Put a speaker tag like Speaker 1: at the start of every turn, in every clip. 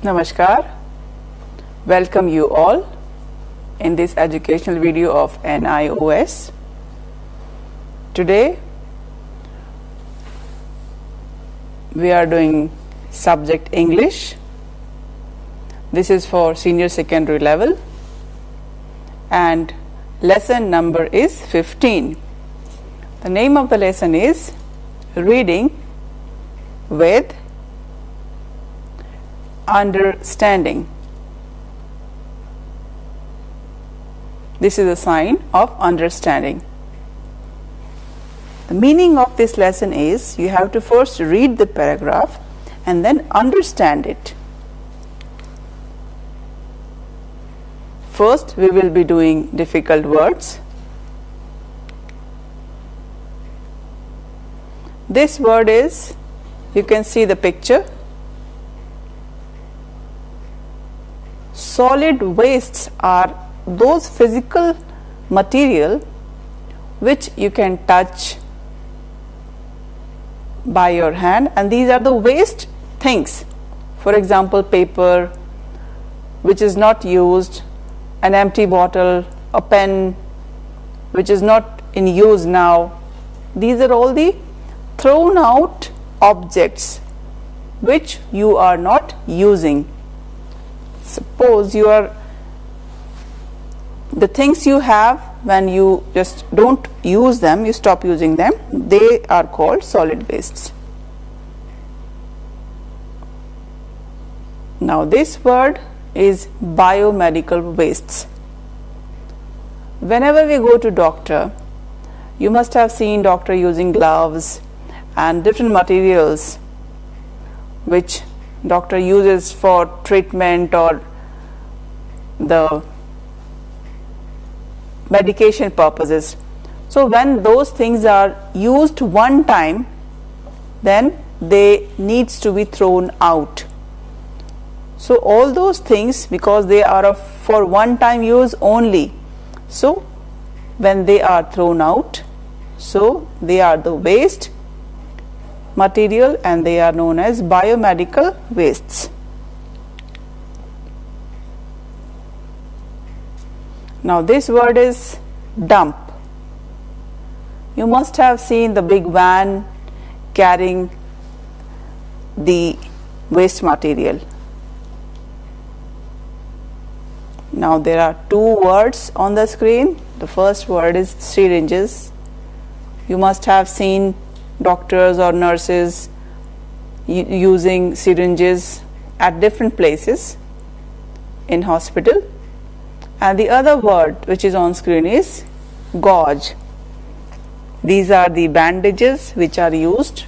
Speaker 1: Namaskar. Welcome you all in this educational video of NIOS. Today we are doing subject English. This is for senior secondary level and lesson number is 15. The name of the lesson is Reading with Understanding. This is a sign of understanding. The meaning of this lesson is you have to first read the paragraph and then understand it. First, we will be doing difficult words. This word is, you can see the picture. Solid wastes are those physical material which you can touch by your hand, and these are the waste things. For example, paper which is not used, an empty bottle, a pen which is not in use now. These are all the thrown out objects which you are not using. Suppose the things you have, when you just don't use them, you stop using them, they are called solid wastes. Now this word is biomedical wastes. Whenever we go to doctor, you must have seen doctor using gloves and different materials which doctor uses for treatment or the medication purposes. So when those things are used one time, then they needs to be thrown out. So all those things, because they are for one time use only, so when they are thrown out, so they are the waste material and they are known as biomedical wastes. Now this word is dump. You must have seen the big van carrying the waste material. Now there are two words on the screen. The first word is syringes. You must have seen doctors or nurses using syringes at different places in hospital. And the other word which is on screen is gauze. These are the bandages which are used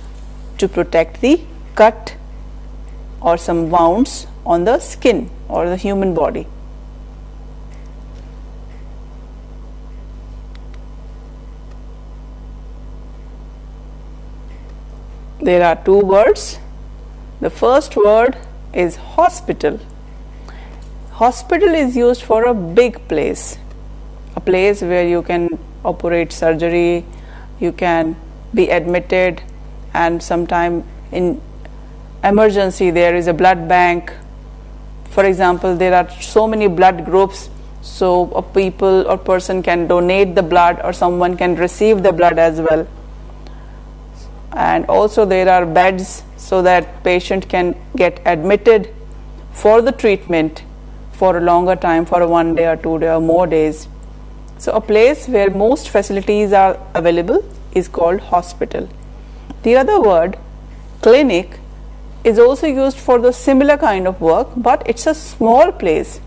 Speaker 1: to protect the cut or some wounds on the skin or the human body. There are two words. The first word is hospital. Hospital is used for a big place, a place where you can operate surgery, you can be admitted, and sometime in emergency there is a blood bank. For example, there are so many blood groups, so a people or person can donate the blood or someone can receive the blood as well. And also there are beds so that patient can get admitted for the treatment for a longer time, for 1 day or 2 days or more days. So a place where most facilities are available is called hospital. The other word, clinic, is also used for the similar kind of work, but it's a small place.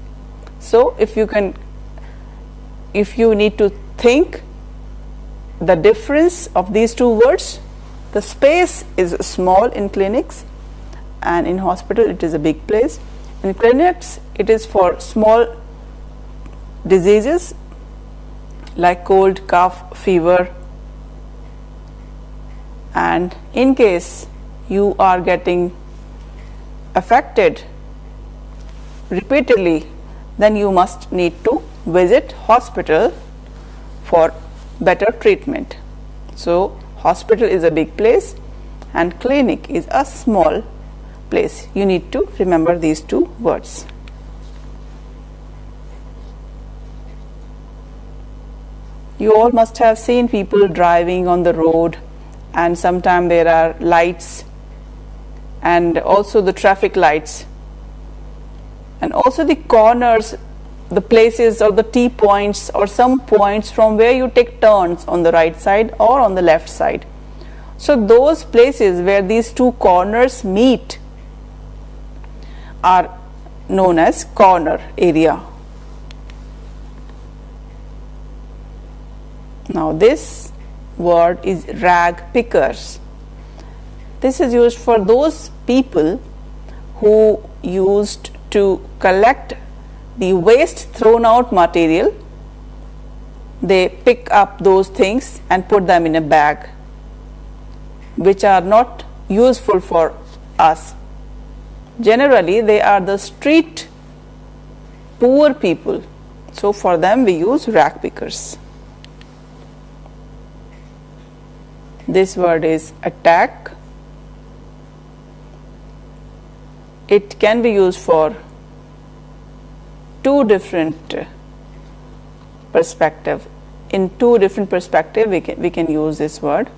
Speaker 1: So if you need to think the difference of these two words, the space is small in clinics and in hospital it is a big place. In clinics it is for small diseases like cold, cough, fever, and in case you are getting affected repeatedly, then you must need to visit hospital for better treatment. So hospital is a big place and clinic is a small place. You need to remember these two words. You all must have seen people driving on the road, and sometimes there are lights and also the traffic lights, and also the corners, the places or the T points or some points from where you take turns on the right side or on the left side. So those places where these two corners meet are known as corner area. Now this word is rag pickers. This is used for those people who used to collect the waste thrown out material. They pick up those things and put them in a bag, which are not useful for us. Generally, they are the street poor people. So for them we use rag pickers. This word is attack. It can be used for two different perspectives. In two different perspectives we can use this word.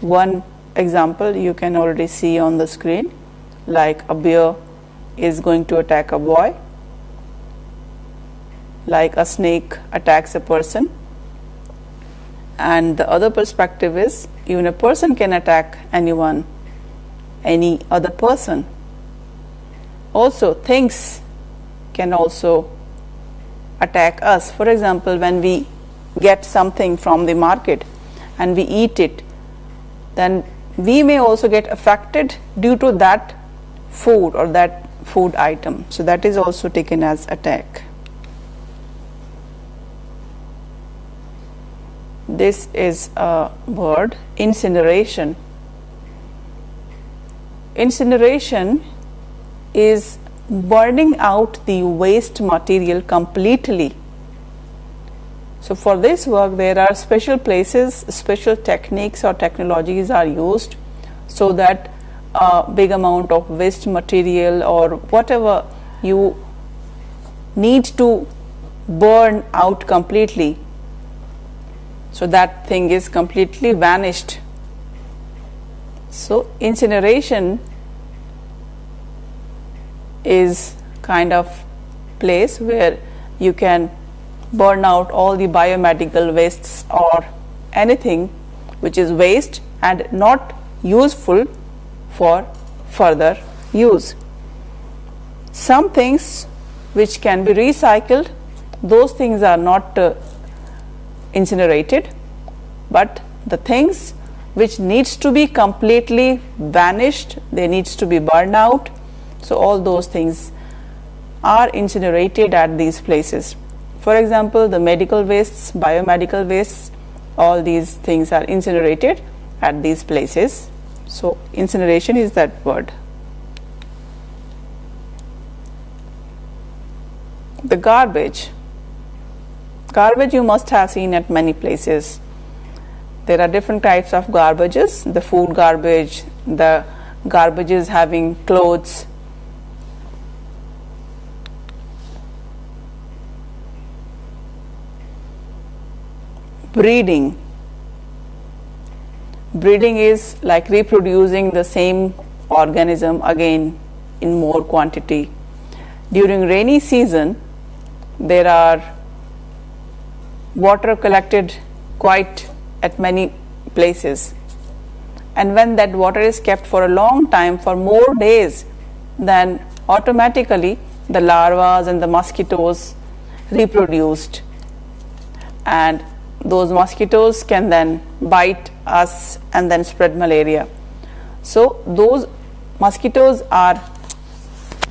Speaker 1: One example you can already see on the screen, like a bear is going to attack a boy, like a snake attacks a person. And the other perspective is even a person can attack anyone, any other person. Also things can also attack us. For example, when we get something from the market and we eat it, then we may also get affected due to that food or that food item. So that is also taken as attack. This is a word, incineration. Incineration is burning out the waste material completely. So for this work there are special places, special techniques or technologies are used so that a big amount of waste material or whatever you need to burn out completely, so that thing is completely vanished. So incineration is kind of place where you can burn out all the biomedical wastes or anything which is waste and not useful for further use. Some things which can be recycled, those things are not incinerated, but the things which needs to be completely vanished, they needs to be burned out. So all those things are incinerated at these places. For example, the medical wastes, biomedical wastes, all these things are incinerated at these places. So incineration is that word. The garbage. Garbage you must have seen at many places. There are different types of garbages. The food garbage, the garbages having clothes. Breeding. Breeding is like reproducing the same organism again in more quantity. During rainy season, there are water collected quite at many places, and when that water is kept for a long time, for more days, then automatically the larvae and the mosquitoes reproduced, and those mosquitoes can then bite us and then spread malaria. So those mosquitoes are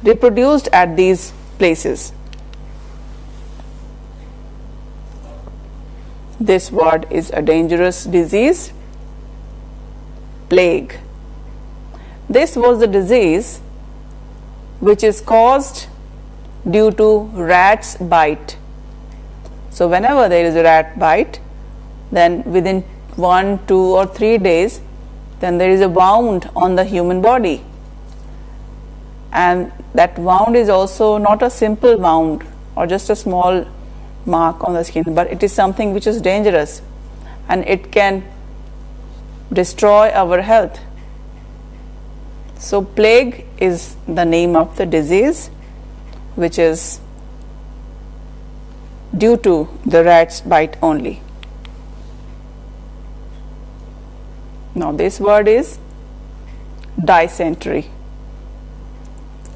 Speaker 1: reproduced at these places. This word is a dangerous disease. Plague. This was the disease which is caused due to rat's bite. So whenever there is a rat bite, then within 1, 2 or 3 days, then there is a wound on the human body. and that wound is also not a simple wound or just a small mark on the skin, but it is something which is dangerous and it can destroy our health. So plague is the name of the disease which is due to the rat's bite only. Now this word is dysentery.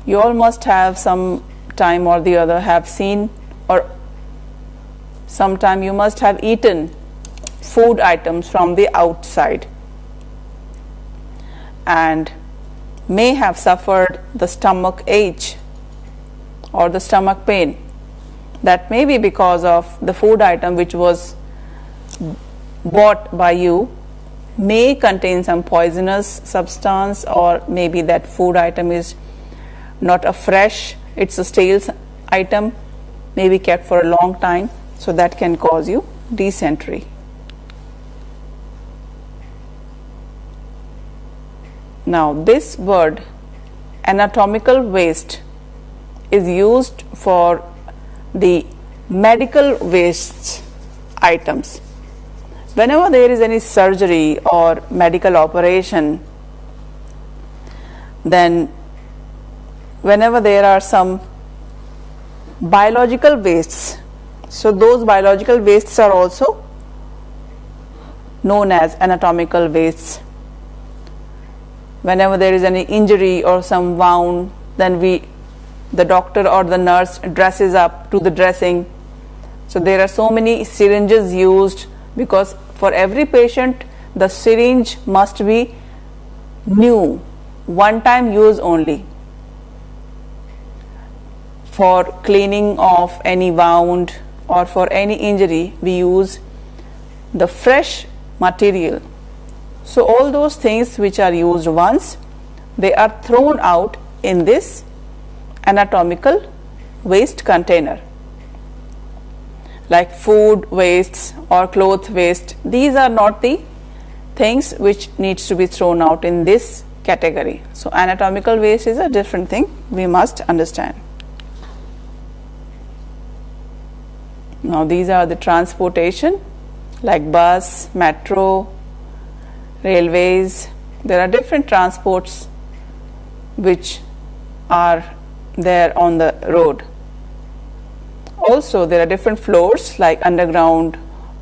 Speaker 1: You all must have some time or the other have seen, or sometime you must have eaten food items from the outside and may have suffered the stomach ache or the stomach pain. That may be because of the food item which was bought by you may contain some poisonous substance, or maybe that food item is not a fresh, it's a stale item, maybe kept for a long time, so that can cause you dysentery. Now this word anatomical waste is used for the medical waste items. Whenever there is any surgery or medical operation, then whenever there are some biological wastes, so those biological wastes are also known as anatomical wastes. Whenever there is any injury or some wound, then the doctor or the nurse dresses up to the dressing. So there are so many syringes used, because for every patient the syringe must be new, one time use only. For cleaning of any wound or for any injury, we use the fresh material. So all those things which are used once, they are thrown out in this anatomical waste container. Like food wastes or cloth waste, these are not the things which needs to be thrown out in this category. So anatomical waste is a different thing, we must understand. Now these are the transportation, like bus, metro, railways. There are different transports which are there on the road. Also there are different floors, like underground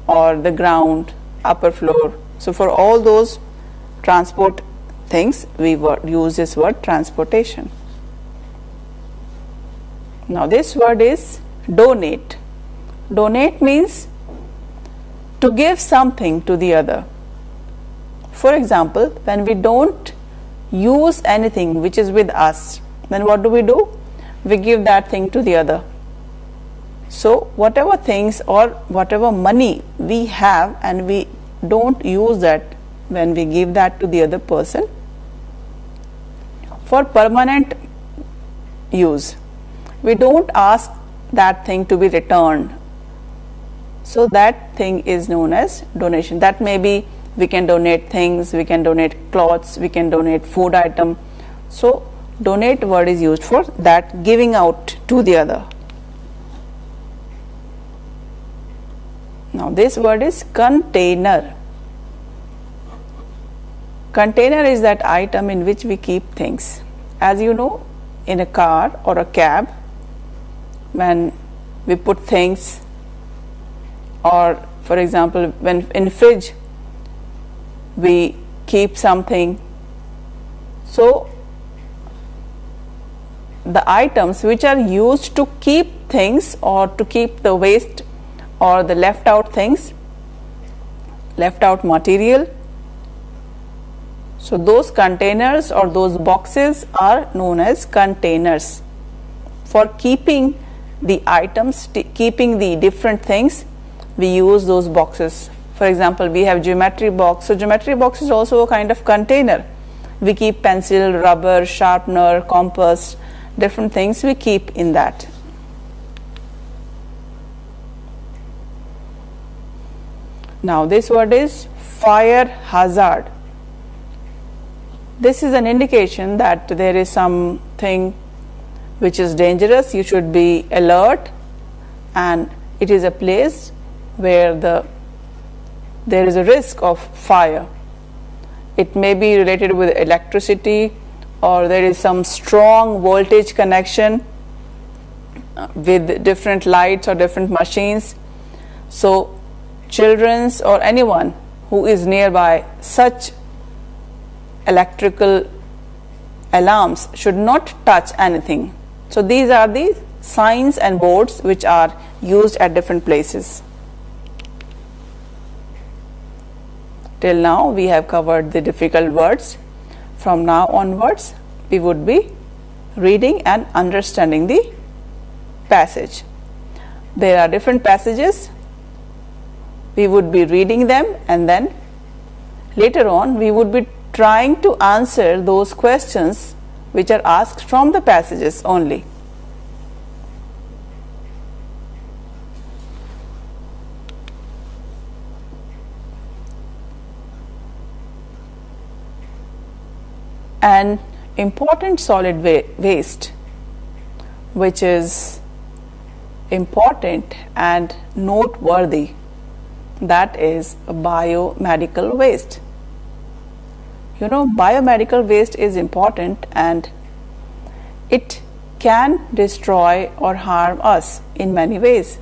Speaker 1: or the ground, upper floor. So for all those transport things, we use this word transportation. Now this word is donate. Donate means to give something to the other. For example, when we don't use anything which is with us, then what do? We give that thing to the other. So whatever things or whatever money we have and we don't use that, when we give that to the other person for permanent use, we don't ask that thing to be returned. So that thing is known as donation. That may be, we can donate things, we can donate clothes, we can donate food item. So donate word is used for that, giving out to the other. Now this word is container. Container is that item in which we keep things. As you know, in a car or a cab, when we put things, or for example when in fridge we keep something, so the items which are used to keep things or to keep the waste or the left out things, left out material, so those containers or those boxes are known as containers. For keeping the items, keeping the different things, we use those boxes. For example, we have geometry box. So geometry box is also a kind of container. We keep pencil, rubber, sharpener, compass, different things we keep in that. Now this word is fire hazard. This is an indication that there is something which is dangerous. You should be alert, and it is a place where there is a risk of fire. It may be related with electricity, or there is some strong voltage connection with different lights or different machines. So children's or anyone who is nearby such electrical alarms should not touch anything. So these are the signs and boards which are used at different places. Till now we have covered the difficult words. From now onwards we would be reading and understanding the passage. There are different passages. We would be reading them, and then later on we would be trying to answer those questions which are asked from the passages only. An important solid waste which is important and noteworthy, that is biomedical waste. You know, biomedical waste is important and it can destroy or harm us in many ways.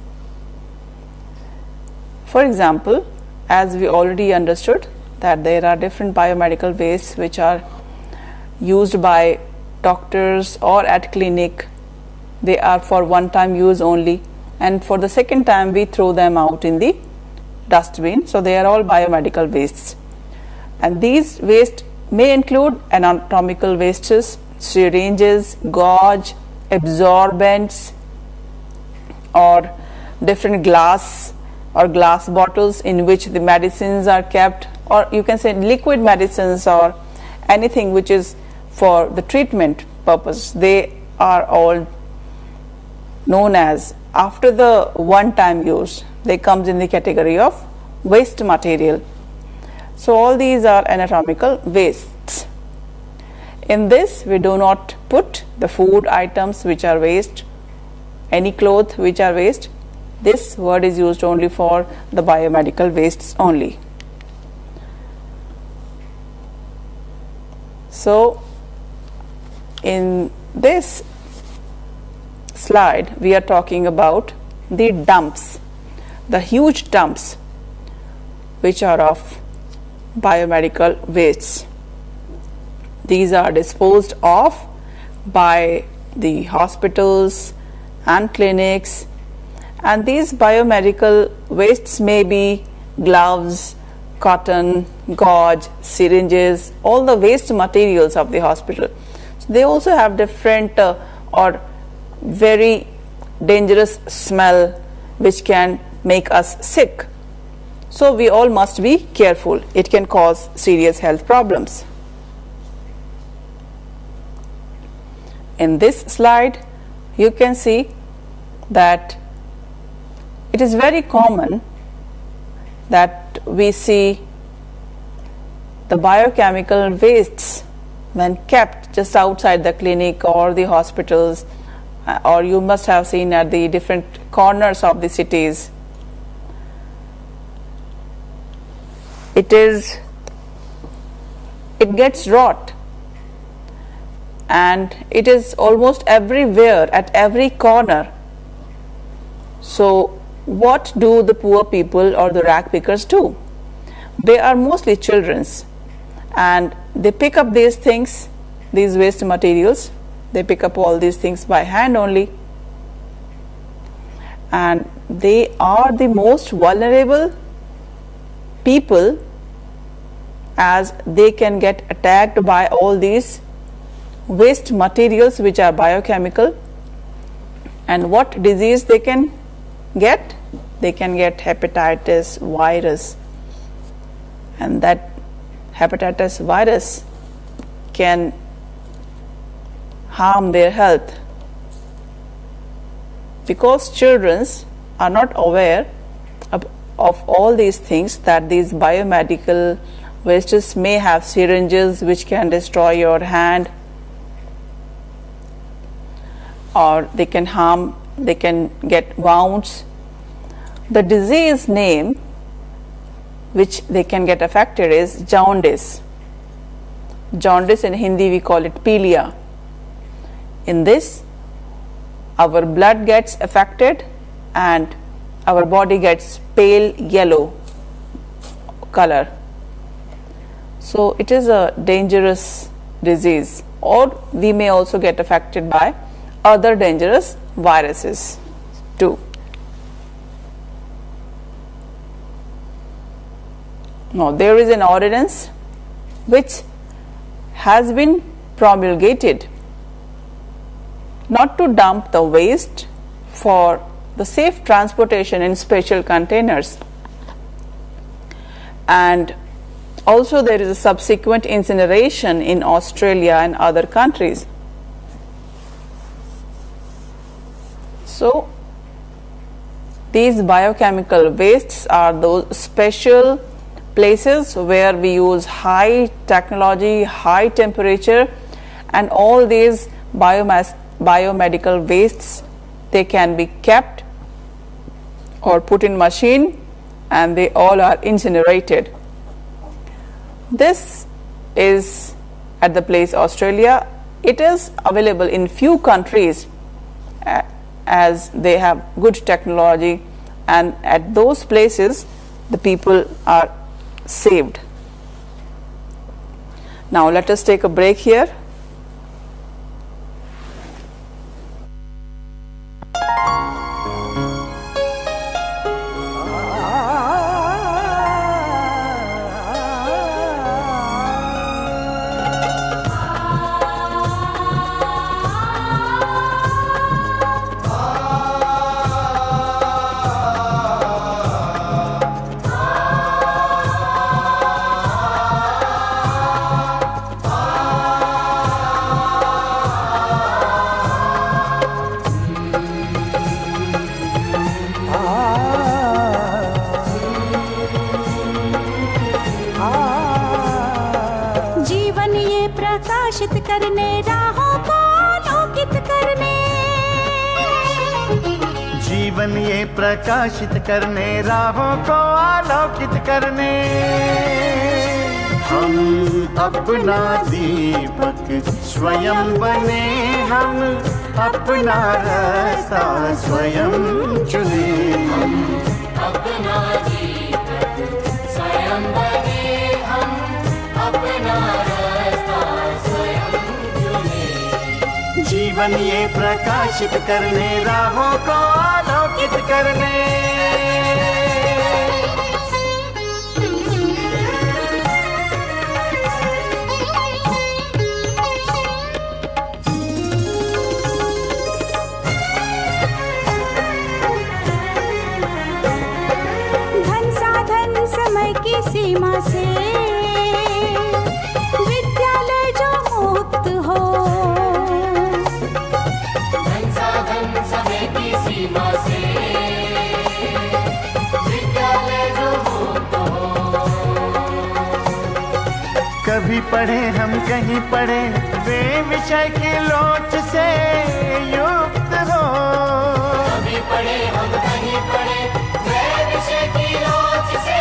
Speaker 1: For example, as we already understood that there are different biomedical wastes which are used by doctors or at clinic. They are for one time use only, and for the second time we throw them out in the dustbin. So they are all biomedical wastes, and these waste may include anatomical wastes, syringes, gauze, absorbents, or different glass or glass bottles in which the medicines are kept, or you can say liquid medicines or anything which is for the treatment purpose. They are all known as, after the one time use, they comes in the category of waste material. So all these are anatomical wastes. In this we do not put the food items which are waste, any clothes which are waste. This word is used only for the biomedical wastes only. So in this slide we are talking about the dumps, the huge dumps which are of biomedical wastes. These are disposed of by the hospitals and clinics, and these biomedical wastes may be gloves, cotton, gauze, syringes, all the waste materials of the hospital. So they also have different or very dangerous smell which can make us sick. So we all must be careful. It can cause serious health problems. In this slide you can see that it is very common that we see the biochemical wastes when kept just outside the clinic or the hospitals, or you must have seen at the different corners of the cities. It gets rot, and it is almost everywhere at every corner. So what do the poor people or the rag pickers do? They are mostly children's, and they pick up these things, these waste materials. They pick up all these things by hand only, and they are the most vulnerable people, as they can get attacked by all these waste materials which are biochemical. And what disease they can get? They can get hepatitis virus, and that hepatitis virus can harm their health, because children are not aware of all these things, that these biomedical wastes may have syringes which can destroy your hand, or they can get wounds. The disease name which they can get affected is jaundice. Jaundice in Hindi we call it pilia. In this, our blood gets affected and our body gets pale yellow color. So it is a dangerous disease, or we may also get affected by other dangerous viruses too. Now there is an ordinance which has been promulgated not to dump the waste for the safe transportation in special containers, and also there is a subsequent incineration in Australia and other countries. So these biochemical wastes are those special places where we use high technology, high temperature, and all these biomedical wastes, they can be kept or put in machine and they all are incinerated. This is at the place Australia. It is available in few countries as they have good technology, and at those places the people are saved. Now let us take a break here.
Speaker 2: प्रकाशित करने राहों को आलोकित करने,
Speaker 3: जीवन ये प्रकाशित करने राहों को आलोकित करने, हम अपना दीपक स्वयं बने, हम अपना रास्ता स्वयं चुने, हम
Speaker 4: अपना दीपक स्वयं बने, हम अपना रास्ता स्वयं चुने।
Speaker 3: जीवन ये प्रकाशित करने राहों को आलोकित करने।
Speaker 2: सीमा से विद्यालय जो मुक्त हो,
Speaker 4: संसाधन समय की सीमा से विद्यालय जो मुक्त हो।
Speaker 3: कभी पढ़े हम कहीं पढ़े वे विषय की लोच से युक्त हो,
Speaker 4: कभी पढ़े हम कहीं पढ़े वे विषय की लोच से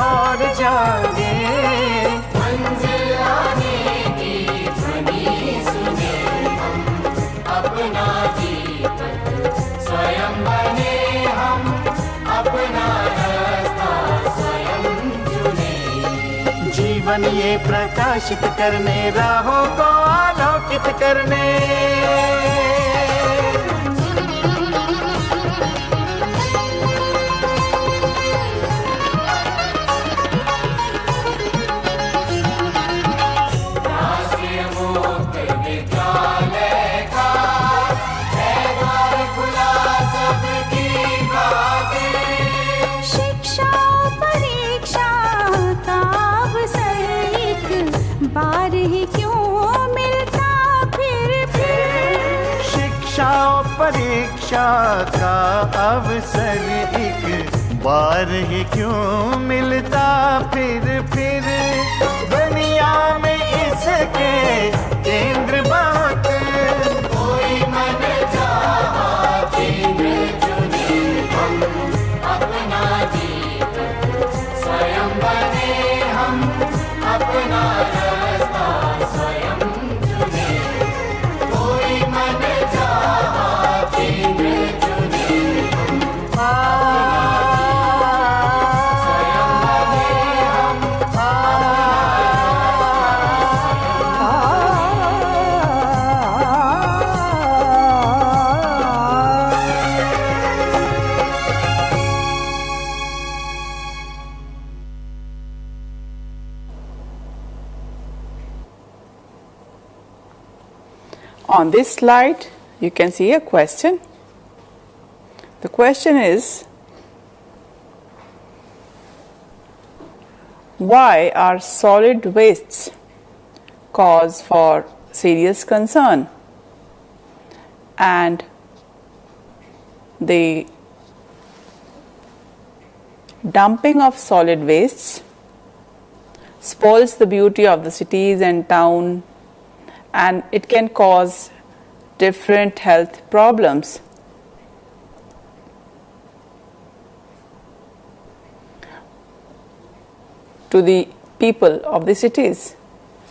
Speaker 3: और जागे
Speaker 4: मंजिल आने की ध्वनि सुने, हम अपना दीपक स्वयं बने, हम अपना रास्ता स्वयं चुने।
Speaker 3: जीवन ये प्रकाशित करने राहों को आलोकित करने।
Speaker 2: बार ही क्यों मिलता फिर
Speaker 3: शिक्षा आशा का अवसर एक बार ही क्यों मिलता फिर दुनिया में इसके केंद्र बहुत
Speaker 4: कोई मन चाहा केंद्र चुने हम अपना जीवन स्वयं बने हम अपना रास्ता स्वयं चुने कोई मन चाहा केंद्र चुने स्वयं बने हम
Speaker 1: On this slide, you can see a question. The question is, why are solid wastes cause for serious concern? And the dumping of solid wastes spoils the beauty of the cities and town, and it can cause different health problems. To the people of the cities,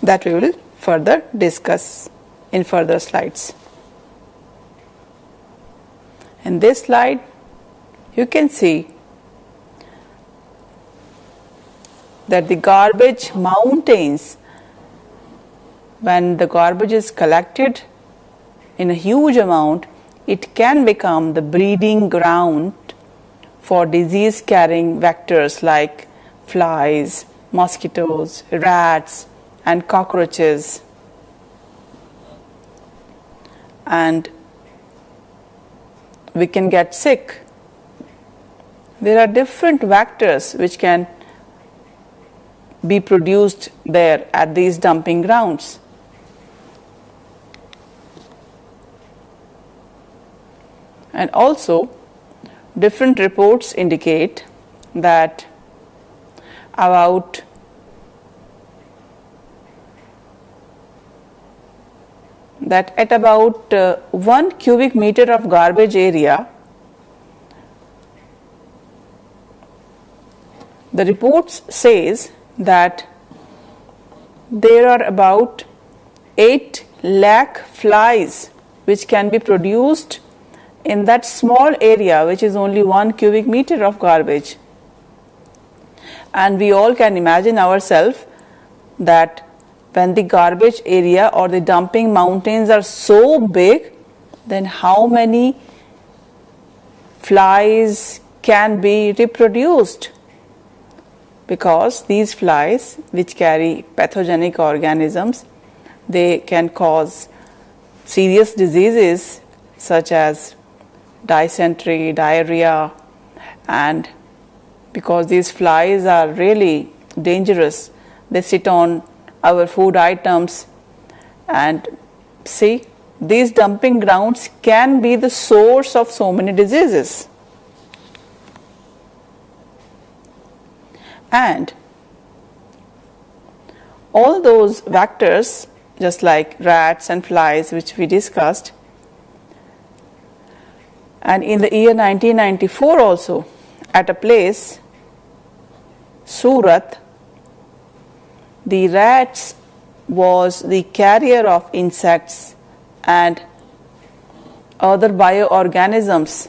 Speaker 1: that we will further discuss in further slides. In this slide, you can see that the garbage mountains, when the garbage is collected in a huge amount, it can become the breeding ground for disease carrying vectors like flies, mosquitoes, rats, and cockroaches. And we can get sick. There are different vectors which can be produced there at these dumping grounds. And also, different reports indicate that at about 1 cubic meter of garbage area, the reports says that there are about 8 lakh flies which can be produced in that small area, which is only 1 cubic meter of garbage. And we all can imagine ourselves that when the garbage area or the dumping mountains are so big, then how many flies can be reproduced? Because these flies, which carry pathogenic organisms, they can cause serious diseases such as dysentery, diarrhea, and because these flies are really dangerous, they sit on our food items, and see, these dumping grounds can be the source of so many diseases. And all those vectors, just like rats and flies, which we discussed, and in the year 1994 also, at a place, Surat, the rats was the carrier of insects and other bioorganisms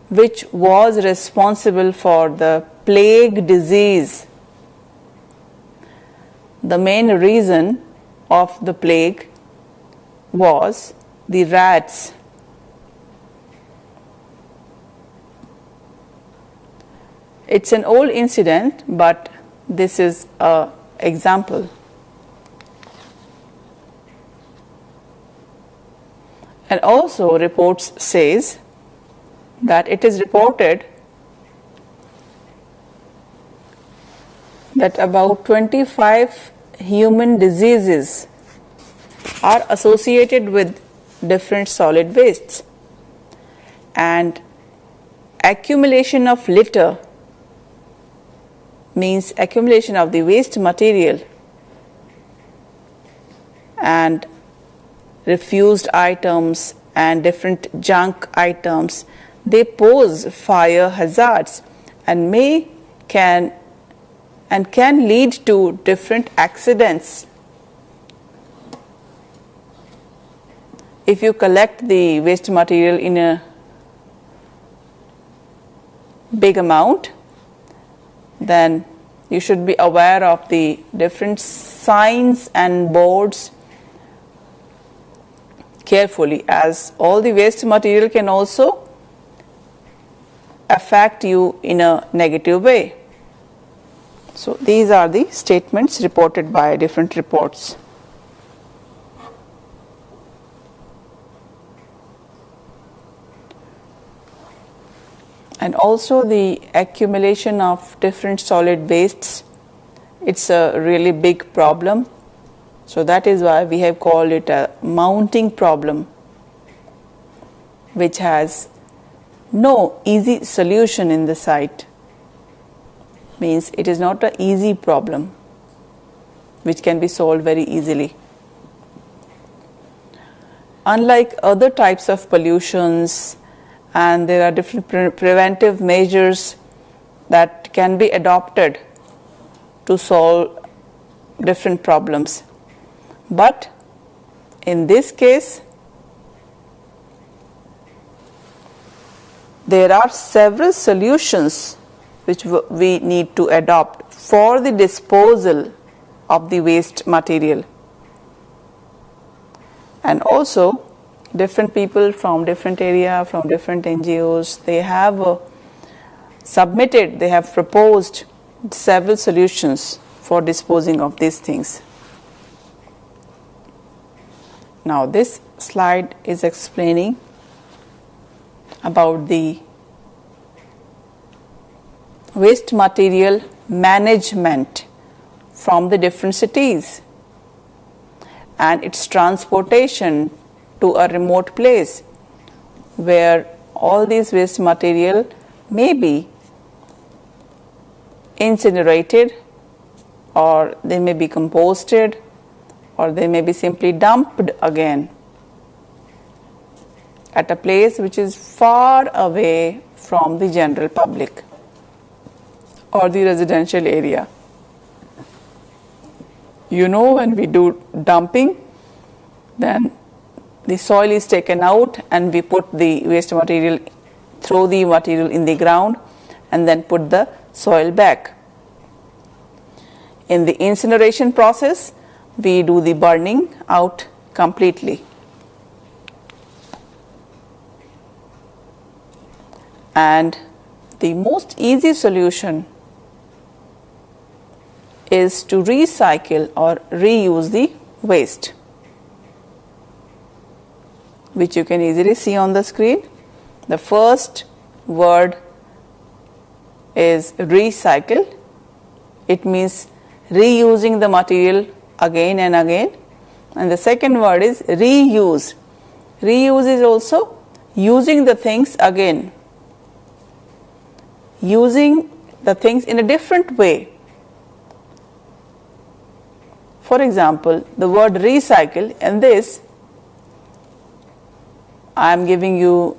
Speaker 1: which was responsible for the plague disease. The main reason of the plague was the rats. It's an old incident, but this is an example. And also reports says that it is reported that about 25 human diseases are associated with different solid wastes. And accumulation of litter means accumulation of the waste material and refused items and different junk items. They pose fire hazards and can lead to different accidents. If you collect the waste material in a big amount, then you should be aware of the different signs and boards carefully, as all the waste material can also affect you in a negative way. So these are the statements reported by different reports. And also the accumulation of different solid wastes, it's a really big problem. So that is why we have called it a mounting problem, which has no easy solution in the site. Means it is not an easy problem which can be solved very easily. Unlike other types of pollutions, and there are different preventive measures that can be adopted to solve different problems. But in this case, there are several solutions which we need to adopt for the disposal of the waste material. And also, different people from different area, from different NGOs, they have they have proposed several solutions for disposing of these things. Now this slide is explaining about the waste material management from the different cities and its transportation to a remote place where all these waste material may be incinerated, or they may be composted, or they may be simply dumped again at a place which is far away from the general public or the residential area. You know, when we do dumping, then the soil is taken out and we put the waste material, throw the material in the ground and then put the soil back. In the incineration process, we do the burning out completely. And the most easy solution is to recycle or reuse the waste, which you can easily see on the screen. The first word is recycle. It means reusing the material again and again. And the second word is reuse. Reuse is also using the things again, using the things in a different way. For example, the word recycle, and this, I am giving you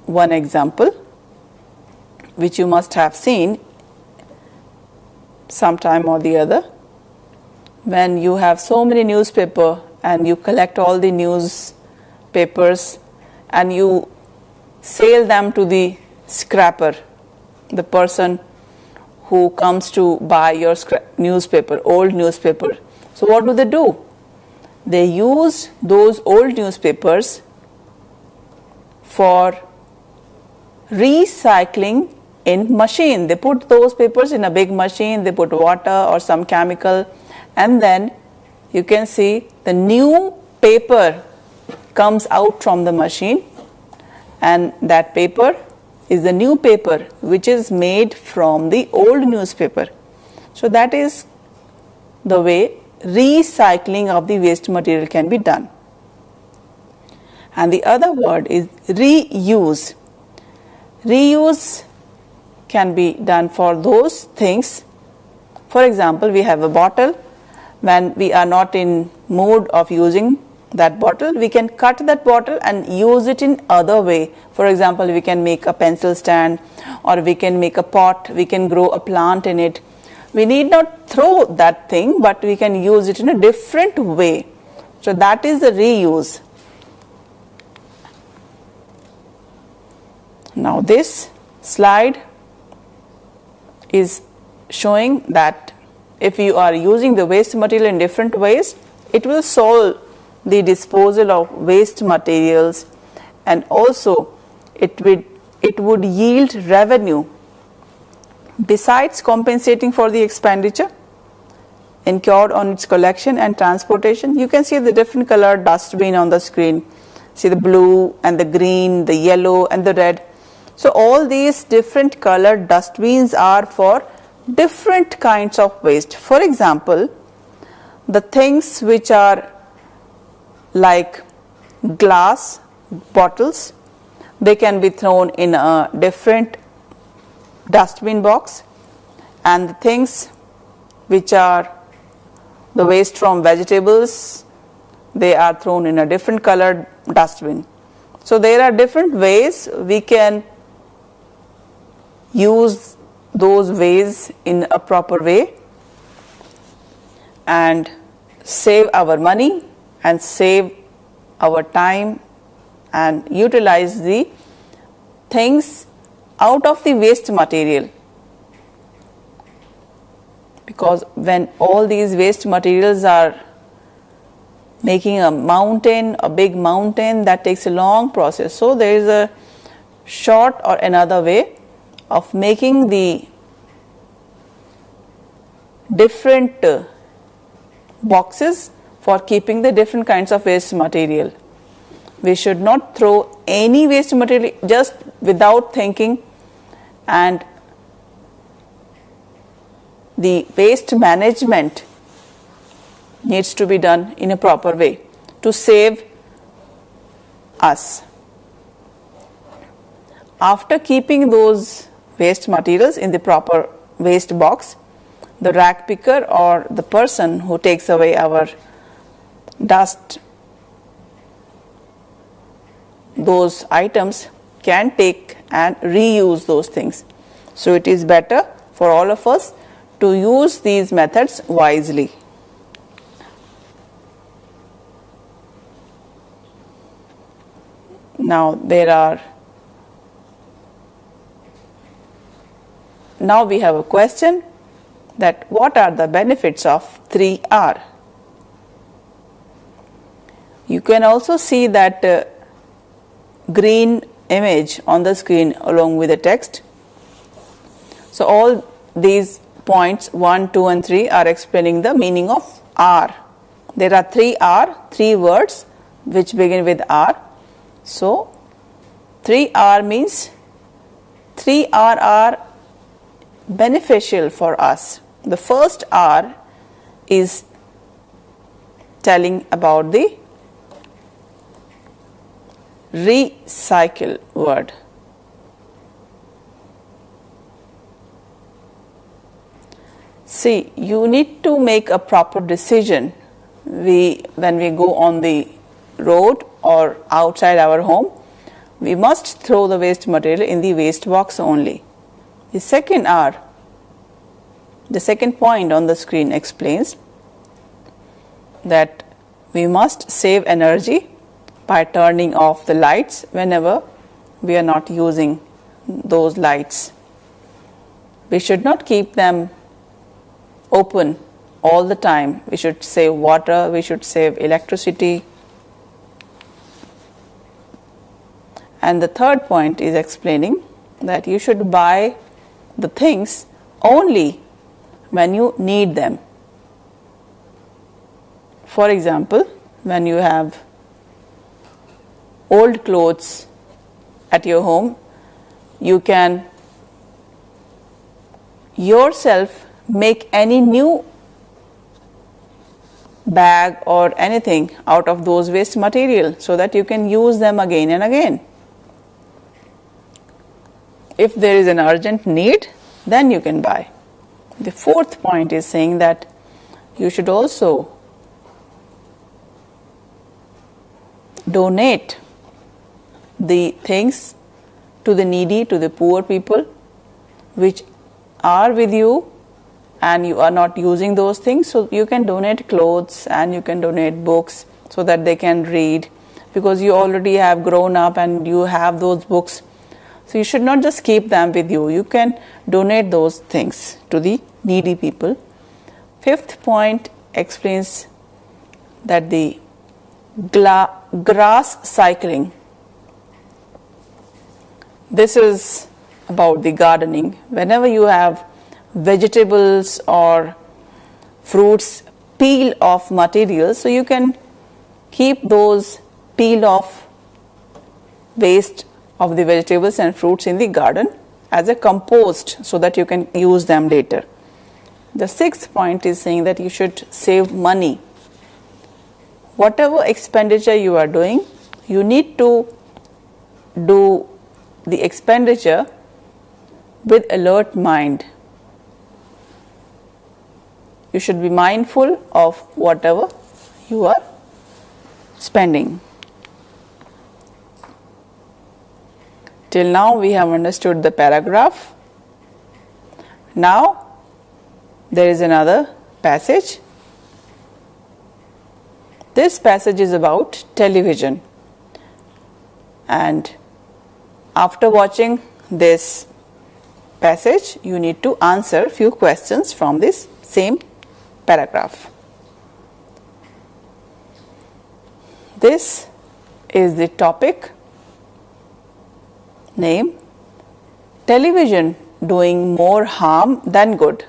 Speaker 1: one example which you must have seen sometime or the other. When you have so many newspaper and you collect all the newspapers and you sell them to the scrapper, the person who comes to buy your newspaper, old newspaper. So what do? They use those old newspapers for recycling in machine. They put those papers in a big machine, they put water or some chemical, and then you can see the new paper comes out from the machine, and that paper is the new paper which is made from the old newspaper. So that is the way recycling of the waste material can be done. And the other word is reuse. Reuse can be done for those things. For example, we have a bottle. When we are not in mood of using that bottle, we can cut that bottle and use it in other way. For example, we can make a pencil stand, or we can make a pot, we can grow a plant in it. We need not throw that thing, but we can use it in a different way. So that is the reuse. Now this slide is showing that if you are using the waste material in different ways, it will solve the disposal of waste materials, and also it would yield revenue besides compensating for the expenditure incurred on its collection and transportation. You can see the different colored dustbin on the screen. See the blue and the green, the yellow and the red. So all these different colored dustbins are for different kinds of waste. For example, the things which are like glass bottles, they can be thrown in a different dustbin box, and the things which are the waste from vegetables, they are thrown in a different colored dustbin. So there are different ways we can use those ways in a proper way and save our money and save our time and utilize the things out of the waste material. Because when all these waste materials are making a mountain, a big mountain, that takes a long process. So there is a short or another way of making the different boxes for keeping the different kinds of waste material. We should not throw any waste material just without thinking, and the waste management needs to be done in a proper way to save us. After keeping those waste materials in the proper waste box, the rag picker or the person who takes away our dust, those items, can take and reuse those things. So it is better for all of us to use these methods wisely. Now we have a question that what are the benefits of 3R? You can also see that green image on the screen along with the text. So all these points 1, 2 and 3 are explaining the meaning of R. There are 3R, 3 words which begin with R. So 3R means 3R are beneficial for us. The first R is telling about the recycle word. See, you need to make a proper decision when we go on the road or outside our home. We must throw the waste material in the waste box only. The second R, the second point on the screen explains that we must save energy by turning off the lights whenever we are not using those lights. We should not keep them open all the time. We should save water, we should save electricity. And the third point is explaining that you should buy the things only when you need them. For example, when you have old clothes at your home, you can yourself make any new bag or anything out of those waste material so that you can use them again and again. if there is an urgent need, then you can buy. The fourth point is saying that you should also donate the things to the needy, to the poor people which are with you and you are not using those things. So you can donate clothes and you can donate books so that they can read, because you already have grown up and you have those books. So you should not just keep them with you. You can donate those things to the needy people. Fifth point explains that the grass cycling. This is about the gardening. Whenever you have vegetables or fruits peel off materials, so you can keep those peel off waste of the vegetables and fruits in the garden as a compost so that you can use them later. The sixth point is saying that you should save money. Whatever expenditure you are doing, you need to do the expenditure with alert mind. You should be mindful of whatever you are spending. Till now we have understood the paragraph. Now there is another passage. This passage is about television, and after watching this passage you need to answer few questions from this same paragraph. This is the topic name: television doing more harm than good.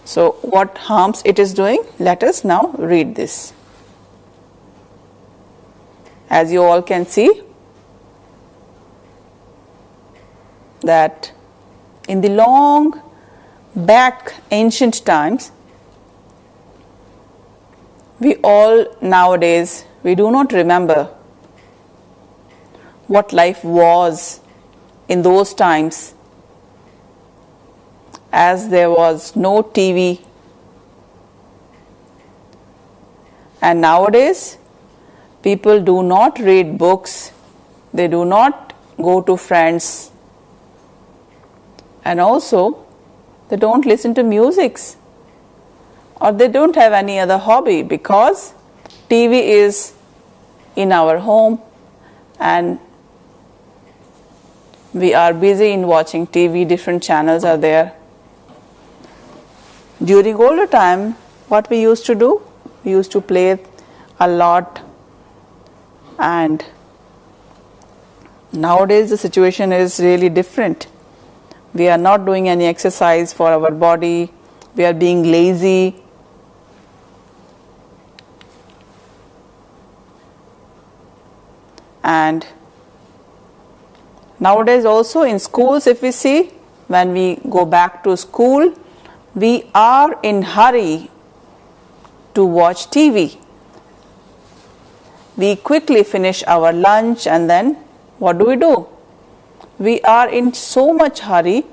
Speaker 1: So what harms it is doing? Let us now read this. As you all can see that in the long back ancient times, we all nowadays, we do not remember what life was in those times, as there was no TV. And nowadays, people do not read books, they do not go to friends, and also they don't listen to musics, or they don't have any other hobby, because TV is in our home and we are busy in watching TV, different channels are there. During older time, what we used to do? We used to play a lot, and nowadays the situation is really different. We are not doing any exercise for our body, we are being lazy. And nowadays also in schools, if we see, when we go back to school, we are in hurry to watch TV. We quickly finish our lunch and then what do? We are in so much hurry.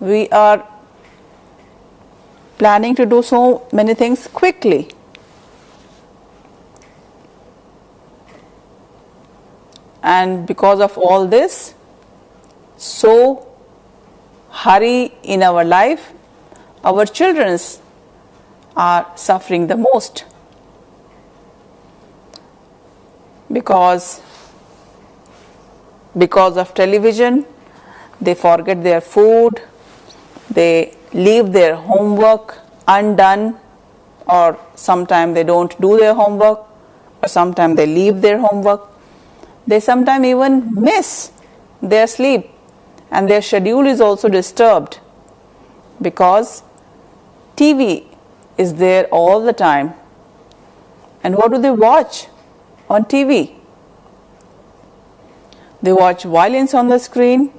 Speaker 1: We are planning to do so many things quickly. And because of all this, so hurry in our life, our children are suffering the most, because of television they forget their food, they leave their homework undone, or sometimes they don't do their homework, or sometimes they leave their homework. They sometimes even miss their sleep, and their schedule is also disturbed because TV is there all the time. And what do they watch on TV? They watch violence on the screen,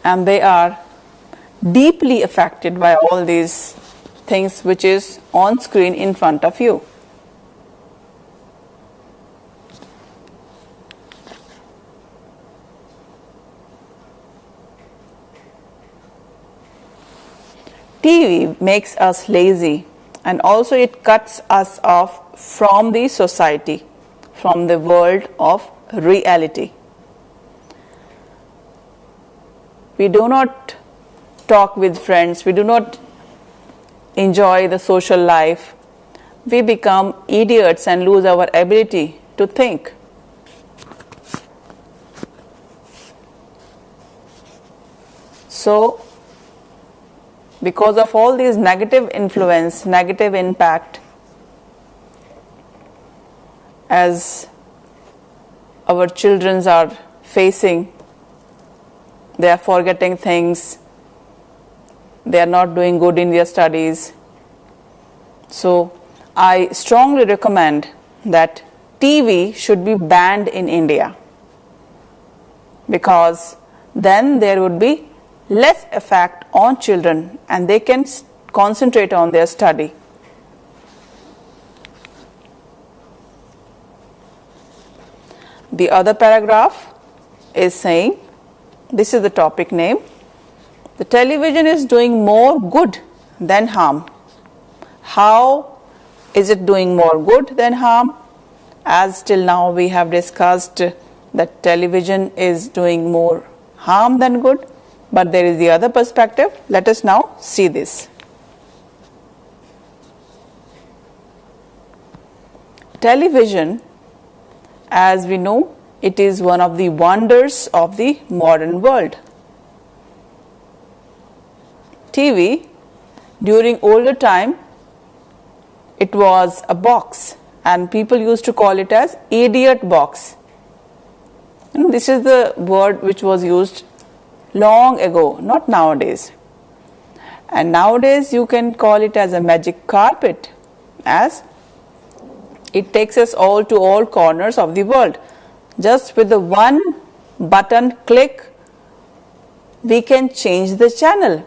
Speaker 1: and they are deeply affected by all these things which is on screen in front of you. TV makes us lazy, and also it cuts us off from the society, from the world of reality. We do not talk with friends, we do not enjoy the social life. We become idiots and lose our ability to think. So, because of all these negative influence, negative impact, as our children are facing, they are forgetting things, they are not doing good in their studies. So, I strongly recommend that TV should be banned in India, because then there would be less effect on children and they can concentrate on their study. The other paragraph is saying, this is the topic name, the television is doing more good than harm. How is it doing more good than harm? As till now we have discussed that television is doing more harm than good, but there is the other perspective. Let us now see this. Television, as we know, it is one of the wonders of the modern world. TV, during older time, it was a box and people used to call it as idiot box. And this is the word which was used long ago, not nowadays. And nowadays you can call it as a magic carpet, as it takes us all to all corners of the world. Just with the one button click, we can change the channel.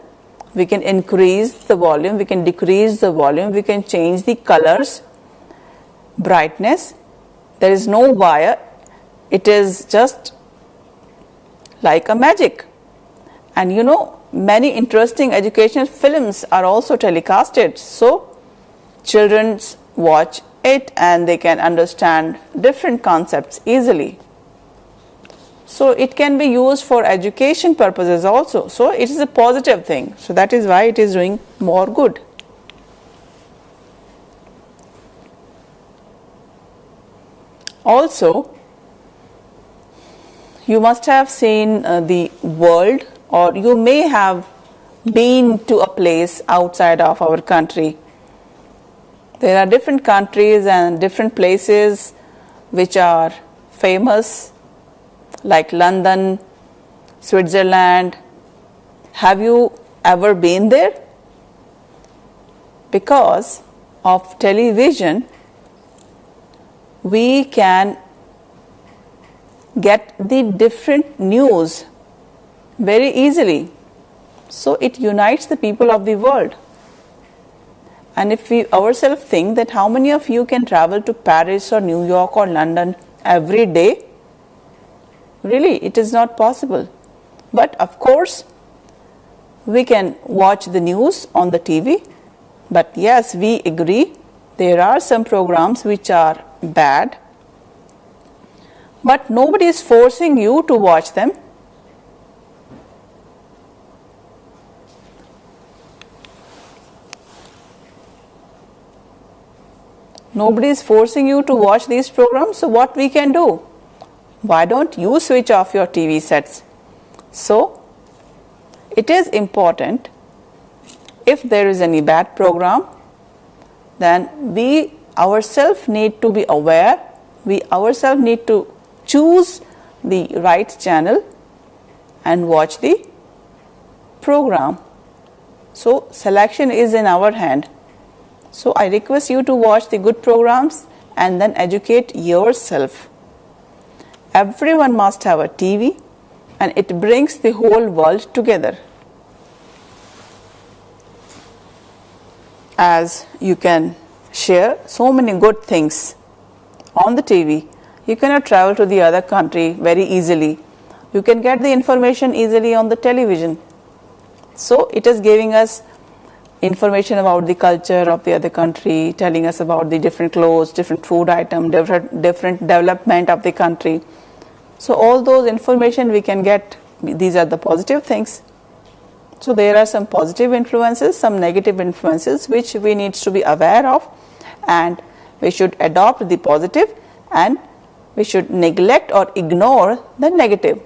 Speaker 1: We can increase the volume, we can decrease the volume, we can change the colors, brightness. There is no wire. It is just like a magic. And you know, many interesting educational films are also telecasted. So children watch it and they can understand different concepts easily. So it can be used for education purposes also. So it is a positive thing. So that is why it is doing more good. Also, you must have seen the world, or you may have been to a place outside of our country. There are different countries and different places which are famous, like London, Switzerland. Have you ever been there? Because of television, we can get the different news very easily. So it unites the people of the world. And if we ourselves think that how many of you can travel to Paris or New York or London every day, really it is not possible. But of course, we can watch the news on the TV. But yes, we agree, there are some programs which are bad. But nobody is forcing you to watch them. Nobody is forcing you to watch these programs, so what we can do? Why don't you switch off your TV sets? So, it is important, if there is any bad program, then we ourselves need to be aware, we ourselves need to choose the right channel and watch the program. So, selection is in our hand. So I request you to watch the good programs and then educate yourself. Everyone must have a TV and it brings the whole world together. As you can share so many good things on the TV, you cannot travel to the other country very easily. You can get the information easily on the television. So it is giving us information about the culture of the other country, telling us about the different clothes, different food item, different development of the country. So all those information we can get, these are the positive things. So there are some positive influences, some negative influences which we need to be aware of, and we should adopt the positive and we should neglect or ignore the negative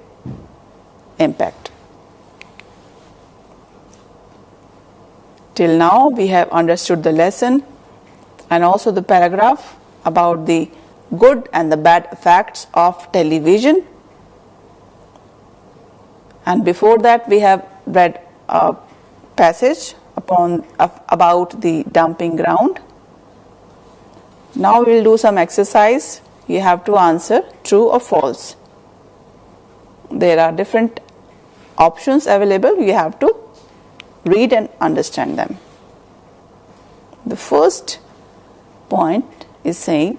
Speaker 1: impact. Till now we have understood the lesson and also the paragraph about the good and the bad effects of television. And before that we have read a passage about the dumping ground. Now we will do some exercise. You have to answer true or false. There are different options available. You have to read and understand them. The first point is saying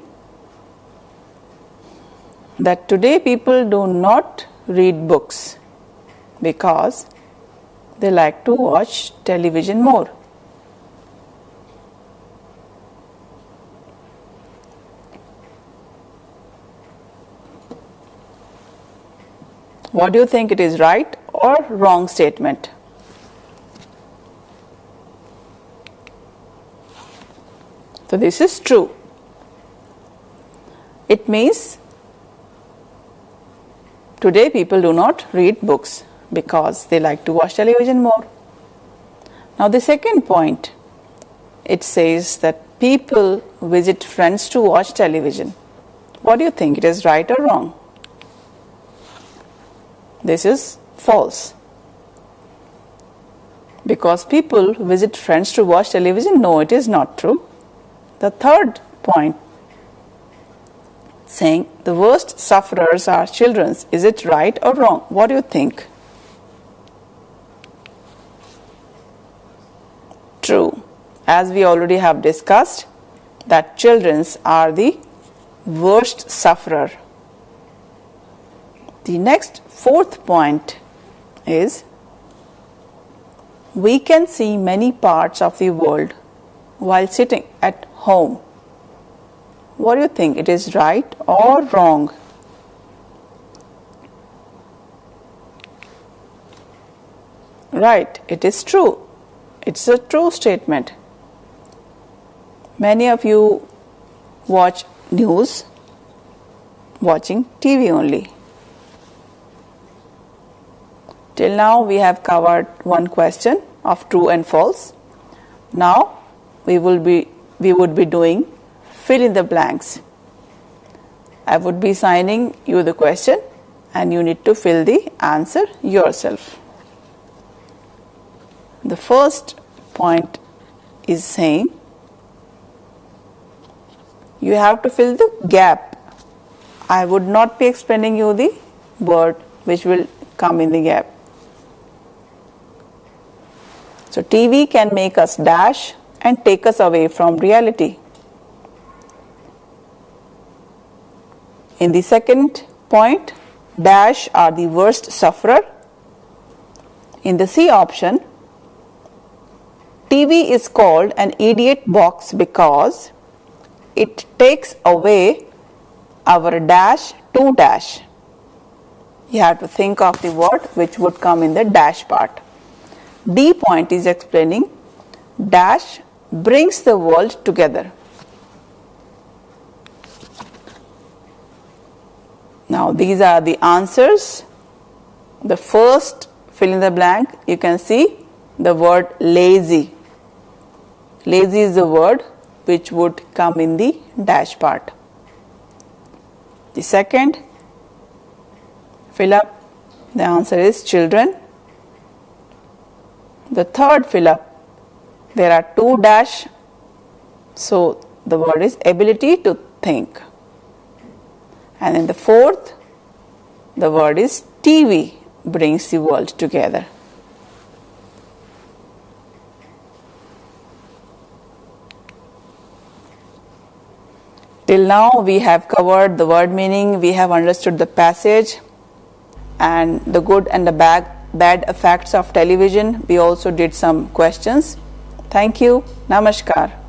Speaker 1: that today people do not read books because they like to watch television more. What do you think, it is right or wrong statement? So this is true. It means today people do not read books because they like to watch television more. Now the second point, it says that people visit friends to watch television. What do you think, it is right or wrong? This is false. Because people visit friends to watch television? No, it is not true. The third point, saying the worst sufferers are children. Is it right or wrong? What do you think? True. As we already have discussed, that children are the worst sufferer. The next fourth point is we can see many parts of the world while sitting at home. What do you think? It is right or wrong? Right, it is true. It's a true statement. Many of you watch news watching TV only. Till now we have covered one question of true and false. Now we would be doing fill in the blanks. I would be signing you the question and you need to fill the answer yourself. The first point is saying you have to fill the gap. I would not be explaining you the word which will come in the gap. So TV can make us dash and take us away from reality. In the second point, dash are the worst sufferer. In the C option, TV is called an idiot box because it takes away our dash to dash. You have to think of the word which would come in the dash part. D point is explaining dash brings the world together. Now these are the answers. The first fill in the blank, you can see the word lazy. Lazy is the word which would come in the dash part. The second fill up, the answer is children. The third fill up, there are two dash, so the word is ability to think. And in the fourth, the word is TV brings the world together. Till now we have covered the word meaning, we have understood the passage and the good and the bad effects of television. We also did some questions. Thank you. Namaskar.